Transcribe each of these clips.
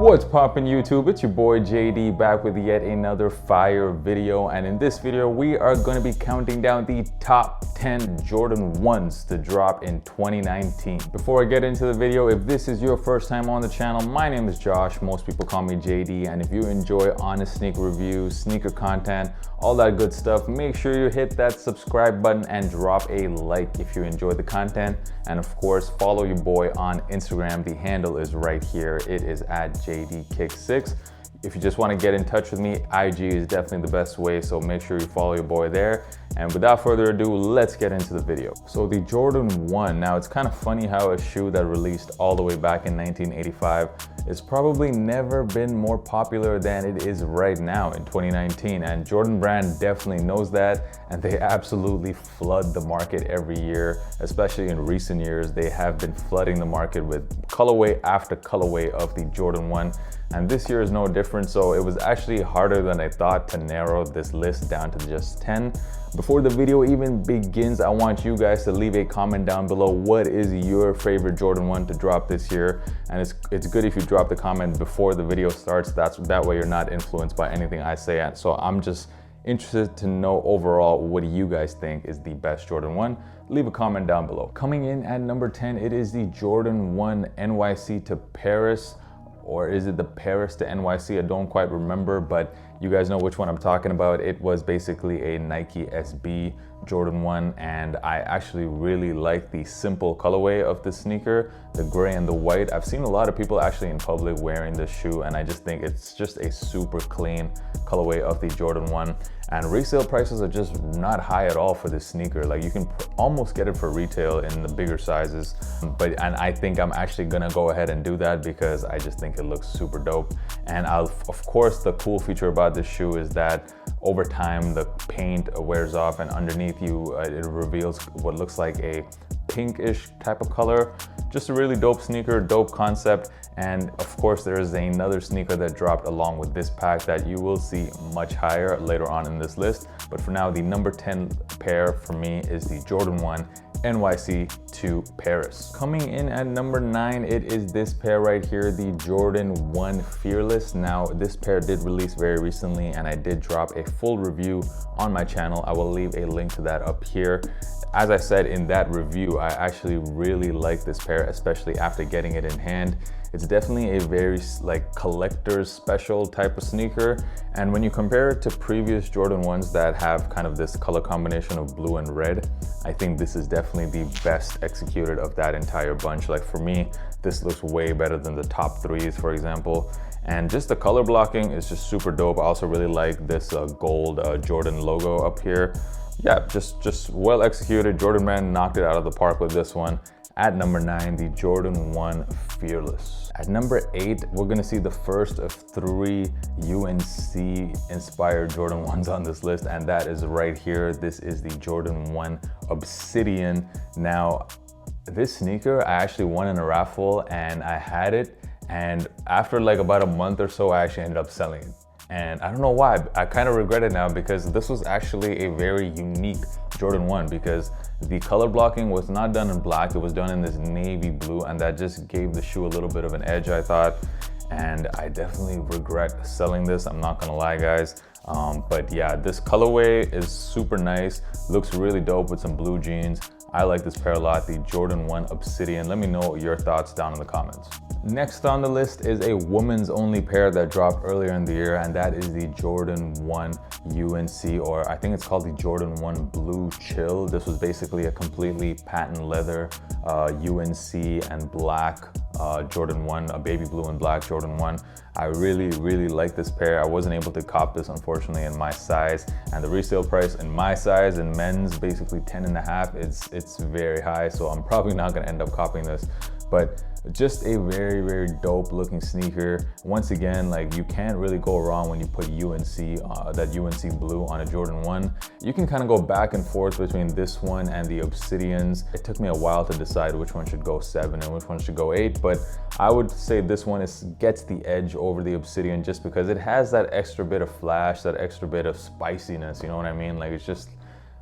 What's poppin' YouTube? It's your boy JD back with yet another fire video, and in this video we are going to be counting down the top 10 Jordan 1s to drop in 2019. Before I get into the video, if this is your first time on the channel, my name is Josh. Most people call me JD, and if you enjoy honest sneaker reviews, sneaker content, all that good stuff, make sure you hit that subscribe button and drop a like if you enjoy the content. And of course, follow your boy on Instagram. The handle is right here. It is at JDKick6. If you just want to get in touch with me, IG is definitely the best way, so make sure you follow your boy there. And without further ado, let's get into the video. So the Jordan 1, now it's kind of funny how a shoe that released all the way back in 1985 is probably never been more popular than it is right now in 2019. And Jordan brand definitely knows that, and they absolutely flood the market every year, especially in recent years. They have been flooding the market with colorway after colorway of the Jordan 1. And this year is no different, so it was actually harder than I thought to narrow this list down to just 10. Before the video even begins, I want you guys to leave a comment down below. What is your favorite Jordan 1 to drop this year? And it's good if you drop the comment before the video starts. That way you're not influenced by anything I say. So I'm just interested to know overall, what do you guys think is the best Jordan 1? Leave a comment down below. Coming in at number 10, it is the Jordan 1 NYC to Paris. Or is it the Paris to NYC? I don't quite remember, but you guys know which one I'm talking about. It was basically a Nike SB Jordan 1, and I actually really like the simple colorway of the sneaker, the gray and the white. I've seen a lot of people actually in public wearing this shoe, and I just think it's just a super clean colorway of the Jordan 1. And resale prices are just not high at all for this sneaker. Like, you can almost get it for retail in the bigger sizes. And I think I'm actually gonna go ahead and do that because I just think it looks super dope. And of course, the cool feature about this shoe is that over time, the paint wears off, and underneath you, it reveals what looks like a pinkish type of color. Just a really dope sneaker, dope concept. And of course, there is another sneaker that dropped along with this pack that you will see much higher later on in this list. But for now, the number 10 pair for me is the Jordan 1 NYC to Paris. Coming in at number 9, it is this pair right here, the Jordan 1 Fearless. Now, this pair did release very recently, and I did drop a full review on my channel. I will leave a link to that up here. As I said in that review, I actually really like this pair, especially after getting it in hand. It's definitely a very collector's special type of sneaker. And when you compare it to previous Jordan 1s that have kind of this color combination of blue and red, I think this is definitely the best executed of that entire bunch. Like, for me, this looks way better than the top 3s, for example. And just the color blocking is just super dope. I also really like this gold Jordan logo up here. Yeah, just well executed. Jordan brand knocked it out of the park with this one. At number 9, the Jordan 1 Fearless. At number 8, we're gonna see the first of 3 UNC inspired Jordan 1s on this list, and that is right here. This is the Jordan 1 Obsidian. Now, this sneaker I actually won in a raffle, and I had it, and after like about a month or so, I actually ended up selling it. And I don't know why, I kind of regret it now, because this was actually a very unique Jordan 1, because the color blocking was not done in black, it was done in this navy blue, and that just gave the shoe a little bit of an edge, I thought. And I definitely regret selling this, I'm not gonna lie, guys. But yeah, this colorway is super nice, looks really dope with some blue jeans. I like this pair a lot, the Jordan 1 Obsidian. Let me know your thoughts down in the comments. Next on the list is a women's only pair that dropped earlier in the year, and that is the Jordan 1 UNC, or I think it's called the Jordan 1 Blue Chill. This was basically a completely patent leather UNC and black Jordan 1, a baby blue and black Jordan 1. I really like this pair. I wasn't able to cop this, unfortunately, in my size, and the resale price in my size in men's, basically 10.5, it's very high, so I'm probably not gonna end up copying this. But just a very dope looking sneaker. Once again, like, you can't really go wrong when you put UNC, that UNC blue on a Jordan 1. You can kind of go back and forth between this one and the Obsidians. It took me a while to decide which one should go 7 and which one should go 8, but I would say this one gets the edge over the Obsidian just because it has that extra bit of flash, that extra bit of spiciness, you know what I mean? Like, it's just,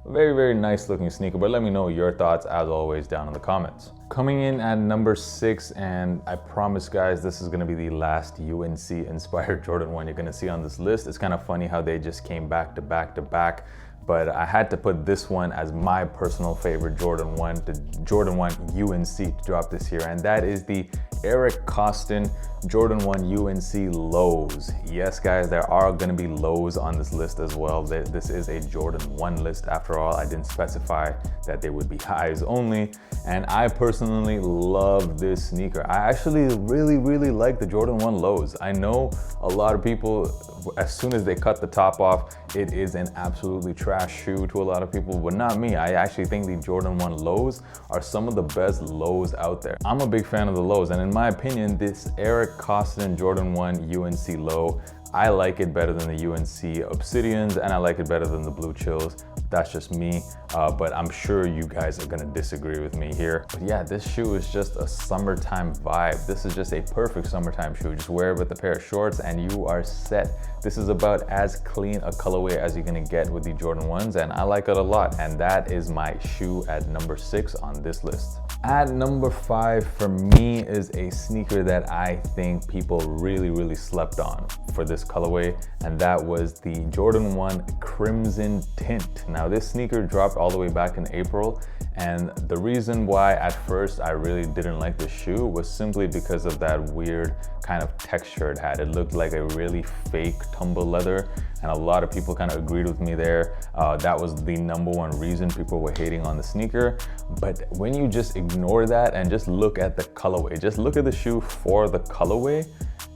Very, very nice looking sneaker, but let me know your thoughts as always down in the comments. Coming in at number 6, and I promise guys, this is gonna be the last UNC inspired Jordan 1 you're gonna see on this list. It's kind of funny how they just came back to back to back, but I had to put this one as my personal favorite Jordan 1, the Jordan 1 UNC to drop this year, and that is the Eric Costin Jordan 1 UNC lows. Yes guys, there are gonna be lows on this list as well. This is a Jordan 1 list after all. I didn't specify that they would be highs only, and I personally love this sneaker. I actually really like the Jordan 1 lows. I know a lot of people, as soon as they cut the top off, it is an absolutely trash shoe to a lot of people, but not me. I actually think the Jordan 1 lows are some of the best lows out there. I'm a big fan of the lows, and in my opinion, this Eric Costin Jordan 1 UNC low, I like it better than the UNC Obsidians, and I like it better than the Blue Chills. That's just me, but I'm sure you guys are gonna disagree with me here. But yeah, this shoe is just a summertime vibe. This is just a perfect summertime shoe. Just wear it with a pair of shorts and you are set. This is about as clean a colorway as you're gonna get with the Jordan 1s, and I like it a lot. And that is my shoe at number 6 on this list. At number 5 for me is a sneaker that I think people really slept on for this colorway, and that was the Jordan 1 Crimson Tint. Now this sneaker dropped all the way back in April, and the reason why at first I really didn't like the shoe was simply because of that weird kind of texture it had. It looked like a really fake tumble leather, and a lot of people kind of agreed with me there. That was the number one reason people were hating on the sneaker. But when you just ignore that and just look at the colorway, just look at the shoe for the colorway,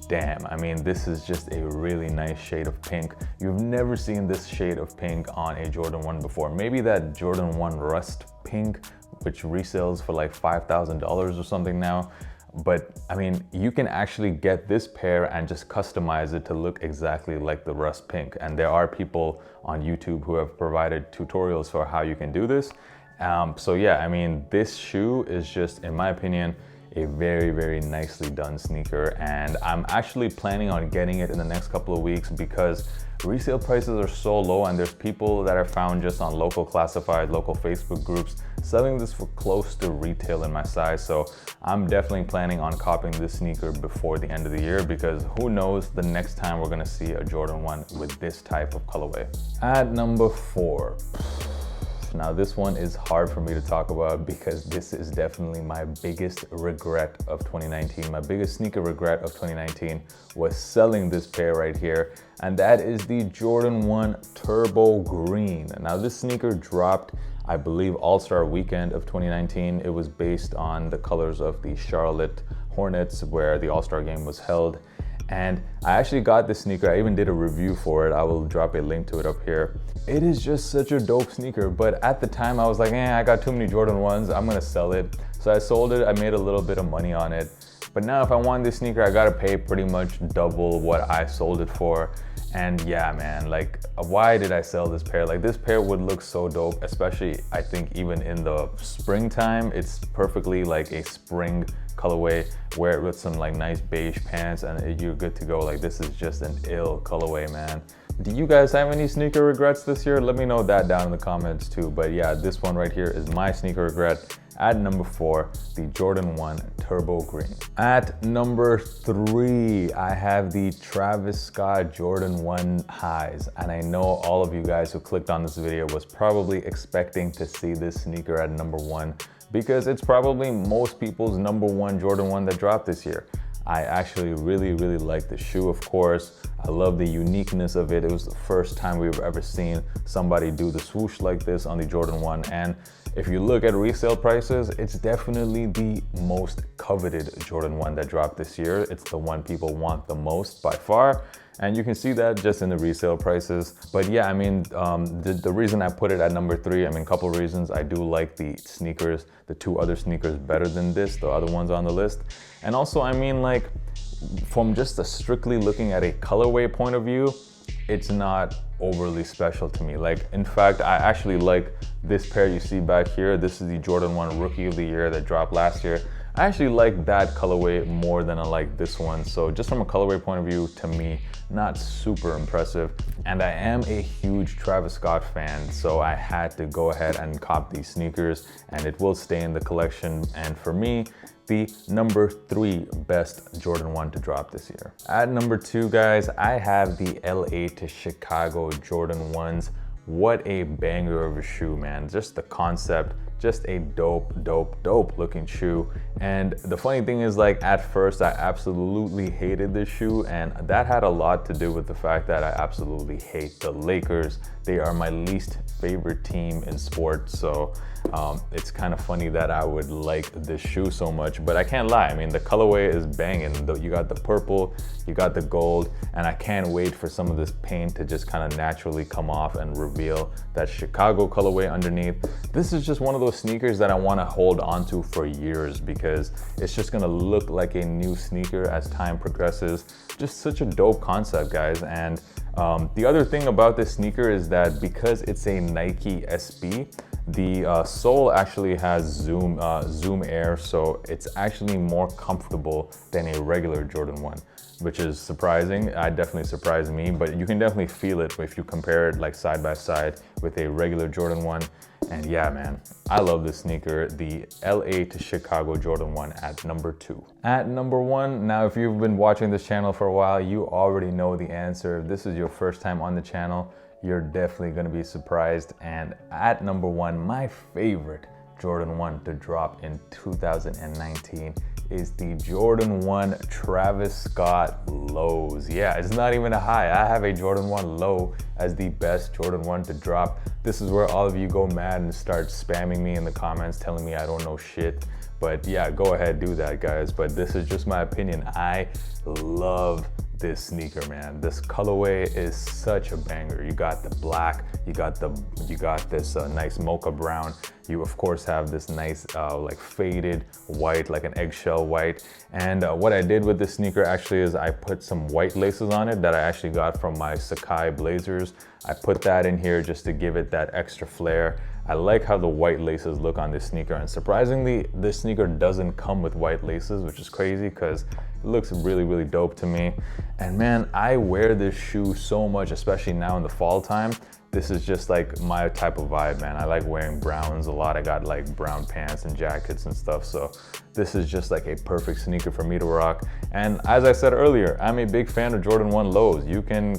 damn, I mean, this is just a really nice shade of pink. You've never seen this shade of pink on a Jordan 1 before. Maybe that Jordan 1 Rust pink, which resells for like $5,000 or something now. But I mean, you can actually get this pair and just customize it to look exactly like the Rust pink. And there are people on YouTube who have provided tutorials for how you can do this. So yeah, I mean, this shoe is just, in my opinion, a very nicely done sneaker, and I'm actually planning on getting it in the next couple of weeks because resale prices are so low, and there's people that are found just on local classified, local Facebook groups selling this for close to retail in my size. So I'm definitely planning on copying this sneaker before the end of the year, because who knows the next time we're gonna see a Jordan 1 with this type of colorway. At number 4. Now this one is hard for me to talk about because this is definitely my biggest regret of 2019. My biggest sneaker regret of 2019 was selling this pair right here, and that is the Jordan 1 Turbo Green. Now this sneaker dropped, I believe, All-Star Weekend of 2019. It was based on the colors of the Charlotte Hornets where the All-Star game was held. And I actually got this sneaker. I even did a review for it. I will drop a link to it up here. It is just such a dope sneaker, but at the time I was like, I got too many Jordan 1s, I'm gonna sell it. So I sold it, I made a little bit of money on it. But now if I want this sneaker, I gotta pay pretty much double what I sold it for. And yeah, man, like, why did I sell this pair? Like, this pair would look so dope, especially I think even in the springtime. It's perfectly like a spring colorway. Wear it with some like nice beige pants and you're good to go. Like, this is just an ill colorway, man. Do you guys have any sneaker regrets this year? Let me know that down in the comments too. But yeah, this one right here is my sneaker regret. At number 4, the Jordan 1 Turbo Green. At number 3, I have the Travis Scott Jordan 1 highs. And I know all of you guys who clicked on this video was probably expecting to see this sneaker at number 1 because it's probably most people's number 1 Jordan 1 that dropped this year. I actually really like the shoe, of course. I love the uniqueness of it. It was the first time we've ever seen somebody do the swoosh like this on the Jordan 1. And if you look at resale prices, it's definitely the most coveted Jordan 1 that dropped this year. It's the one people want the most by far. And you can see that just in the resale prices. But yeah, I mean, the reason I put it at number 3, I mean, a couple of reasons. I do like the sneakers, the 2 other sneakers better than this, the other ones on the list. And also, I mean, like, from just a strictly looking at a colorway point of view, it's not overly special to me. Like, in fact, I actually like this pair you see back here. This is the Jordan 1 Rookie of the Year that dropped last year. I actually like that colorway more than I like this one. So just from a colorway point of view, to me, not super impressive. And I am a huge Travis Scott fan, so I had to go ahead and cop these sneakers, and it will stay in the collection. And for me, the number 3 best Jordan 1 to drop this year. At number 2, guys, I have the LA to Chicago Jordan 1s. What a banger of a shoe, man. Just the concept, just a dope looking shoe. And the funny thing is, like, at first I absolutely hated this shoe, and that had a lot to do with the fact that I absolutely hate the Lakers. They are my least favorite team in sports, so it's kind of funny that I would like this shoe so much, but I can't lie. I mean, the colorway is banging. You got the purple, you got the gold, and I can't wait for some of this paint to just kind of naturally come off and reveal that Chicago colorway underneath. This is just one of those sneakers that I want to hold on to for years, because it's just gonna look like a new sneaker as time progresses. Just such a dope concept, guys. And the other thing about this sneaker is that because it's a Nike SB, the sole actually has zoom air, so it's actually more comfortable than a regular Jordan 1, which is surprising. It definitely surprised me, but you can definitely feel it if you compare it like side by side with a regular Jordan 1. And yeah, man, I love this sneaker, the LA to Chicago Jordan 1 at number 2. At number 1, now if you've been watching this channel for a while, you already know the answer. If this is your first time on the channel, you're definitely gonna be surprised. And at number 1, my favorite Jordan 1 to drop in 2019 is the Jordan 1 Travis Scott lows. Yeah, it's not even a high. I have a Jordan 1 low as the best Jordan 1 to drop. This is where all of you go mad and start spamming me in the comments telling me I don't know shit. But yeah, go ahead, do that, guys. But this is just my opinion. I love this sneaker, man. This colorway is such a banger. You got the black, you got this nice mocha brown. You of course have this nice like faded white, like an eggshell white. And what I did with this sneaker actually is I put some white laces on it that I actually got from my Sakai Blazers. I put that in here just to give it that extra flair. I like how the white laces look on this sneaker, and surprisingly, this sneaker doesn't come with white laces, which is crazy because it looks really dope to me. And man, I wear this shoe so much, especially now in the fall time. This is just like my type of vibe, man. I like wearing browns a lot. I got like brown pants and jackets and stuff. So this is just like a perfect sneaker for me to rock. And as I said earlier, I'm a big fan of Jordan 1 lows. You can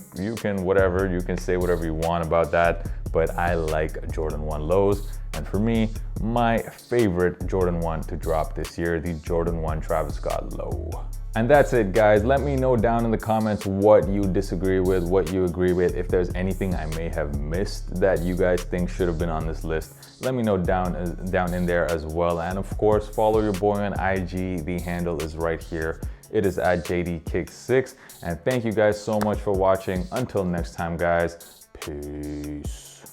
whatever, you can say whatever you want about that, but I like Jordan 1 lows. And for me, my favorite Jordan 1 to drop this year, the Jordan 1 Travis Scott low. And that's it, guys. Let me know down in the comments what you disagree with, what you agree with. If there's anything I may have missed that you guys think should have been on this list, let me know down in there as well. And of course, follow your boy on IG. The handle is right here. It is at JDKicks6. And thank you guys so much for watching. Until next time, guys. Peace.